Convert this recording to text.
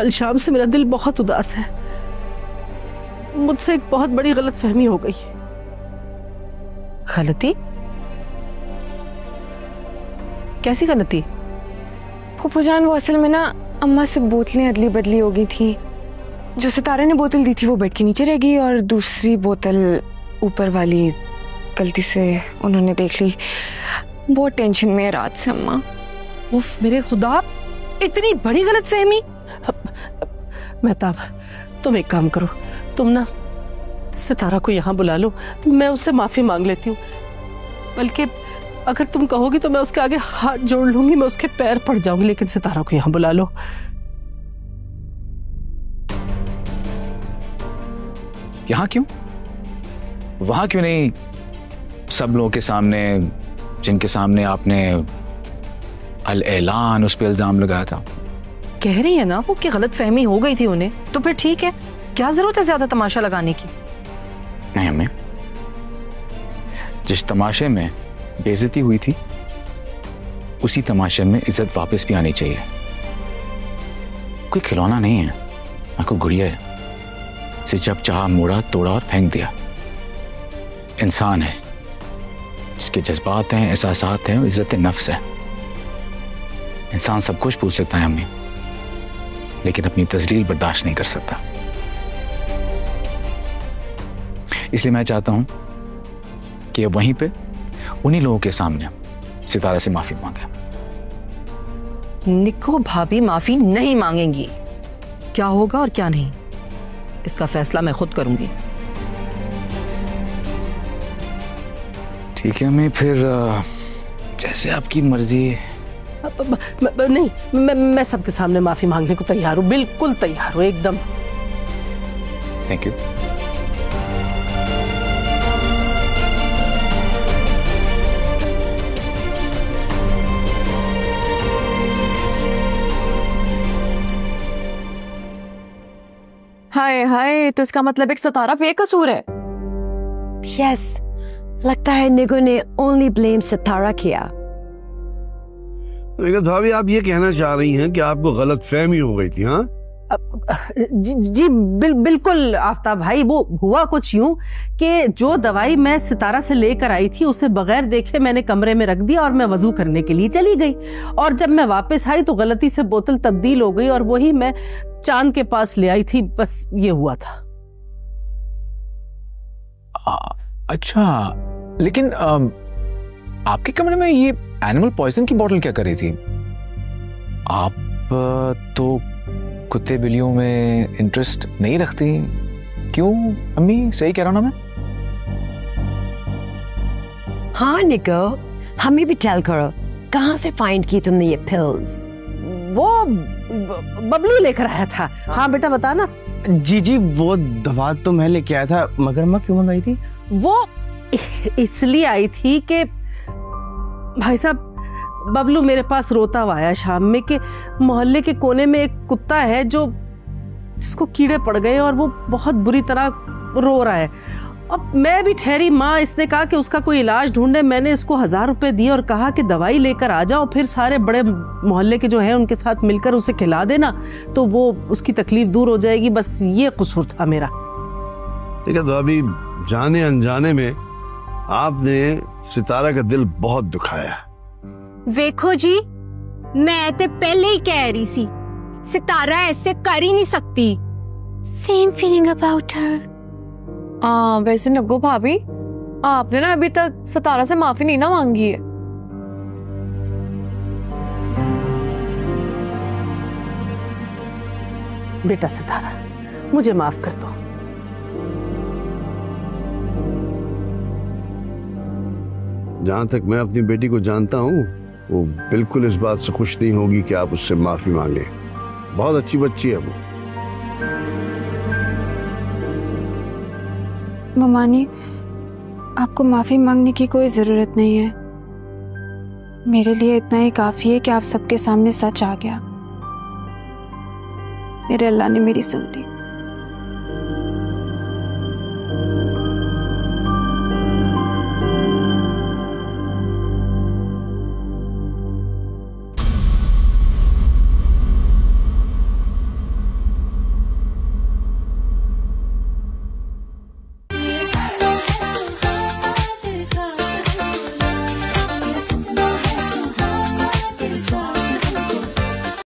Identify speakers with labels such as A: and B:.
A: कल शाम से मेरा दिल बहुत उदास है। मुझसे एक बहुत बड़ी गलतफहमी हो गई।
B: गलती? कैसी गलती?
C: फूफू जान, वो असल में ना अम्मा से बोतलें अदली बदली हो गई थी। जो सितारा ने बोतल दी थी वो बेड के नीचे रह गई और दूसरी बोतल ऊपर वाली गलती से उन्होंने देख ली। बहुत टेंशन में है रात से अम्मा।
B: उफ मेरे खुदा, इतनी बड़ी गलतफहमी।
A: मेहताब, तुम एक काम करो, तुम ना सितारा को यहाँ बुला लो, मैं उससे माफी मांग लेती हूँ। बल्कि अगर तुम कहोगी तो मैं उसके आगे हाथ जोड़ लूंगी, मैं उसके पैर पड़ जाऊंगी, लेकिन सितारा को यहाँ बुला लो।
D: यहाँ क्यों? वहां क्यों नहीं? सब लोगों के सामने, जिनके सामने आपने अल ऐलान उस पर इल्जाम लगाया था।
B: कह रही है ना वो कि गलतफहमी हो गई थी उन्हें, तो फिर ठीक है, क्या जरूरत है ज्यादा तमाशा लगाने की?
D: नहीं अम्मी, जिस तमाशे में बेइज्जती हुई थी उसी तमाशे में इज्जत वापस भी आनी चाहिए। कोई खिलौना नहीं है, ना कोई गुड़िया है, इसे जब चाहा मोड़ा, तोड़ा और फेंक दिया। इंसान है, जिसके जज्बात हैं, एहसासात हैं और इज्जत नफ्स है। इंसान सब कुछ भूल सकता है अम्मी, लेकिन अपनी तजलील बर्दाश्त नहीं कर सकता। इसलिए मैं चाहता हूं कि वहीं पे उन्हीं लोगों के सामने सितारा से माफी मांगे।
B: निको भाभी माफी नहीं मांगेंगी। क्या होगा और क्या नहीं, इसका फैसला मैं खुद करूंगी।
D: ठीक है अम्मी, फिर जैसे आपकी मर्जी।
A: नहीं, मैं सबके सामने माफी मांगने को तैयार हूँ, बिल्कुल तैयार हूँ एकदम।
D: Thank you.
C: हाय हाय, तो इसका मतलब एक सितारा बेकसूर है।
E: यस, लगता है निगो ने ओनली ब्लेम सितारा किया।
F: भाभी, आप ये कहना चाह रही हैं कि आपको गलतफहमी हो गई थी? हाँ
A: जी बिल्कुल आफ्ताब भाई, वो हुआ कुछ यूं कि जो दवाई मैं सितारा से लेकर आई थी उसे बगैर देखे मैंने कमरे में रख दिया और मैं वजू करने के लिए चली गई, और जब मैं वापस आई तो गलती से बोतल तब्दील हो गई और वही मैं चांद के पास ले आई थी। बस ये हुआ था।
D: अच्छा, लेकिन आपके कमरे में ये एनिमल पॉइजन की बोतल क्या कर रही थी? आप तो कुत्ते बिल्लियों में इंटरेस्ट नहीं रखती, क्यों अम्मी? सही कह रहा हूं ना मैं?
E: हाँ निको, हमें भी टेल करो, कहाँ से फाइंड की तुमने ये पिल्स?
A: वो बबलू लेकर आया था। हाँ बेटा बता ना।
G: जी, वो दवा तो मैं लेके आया था, मगर मैं क्यों मंगाई थी?
A: वो इसलिए आई थी कि भाई साहब, बबलू मेरे पास रोता हुआ आया शाम में कि मोहल्ले के कोने में एक कुत्ता है जो जिसको कीड़े पड़ गए और वो बहुत बुरी तरह रो रहा है। अब मैं भी ठहरी माँ, इसने कहा कि उसका कोई इलाज ढूंढे। मैंने इसको 1000 रुपए दिए और कहा कि दवाई लेकर आ जाओ, फिर सारे बड़े मोहल्ले के जो है उनके साथ मिलकर उसे खिला देना तो वो उसकी तकलीफ दूर हो जाएगी। बस ये कसूर था मेरा।
F: ठीक है भाभी, जाने अनजाने में आपने सितारा का दिल बहुत दुखाया।
H: देखो जी, मैं तो पहले ही कह रही सी सितारा ऐसे कर ही नहीं सकती। Same feeling about her.
C: वैसे नग्गो भाभी, आपने ना अभी तक सितारा से माफी नहीं ना मांगी है।
A: बेटा सितारा, मुझे माफ कर दो।
F: जहां तक मैं अपनी बेटी को जानता हूँ, वो बिल्कुल इस बात से खुश नहीं होगी कि आप उससे माफी मांगे। बहुत अच्छी बच्ची है वो।
C: ममानी, आपको माफी मांगने की कोई जरूरत नहीं है। मेरे लिए इतना ही काफी है कि आप सबके सामने सच आ गया। मेरे अल्लाह ने मेरी सुन ली।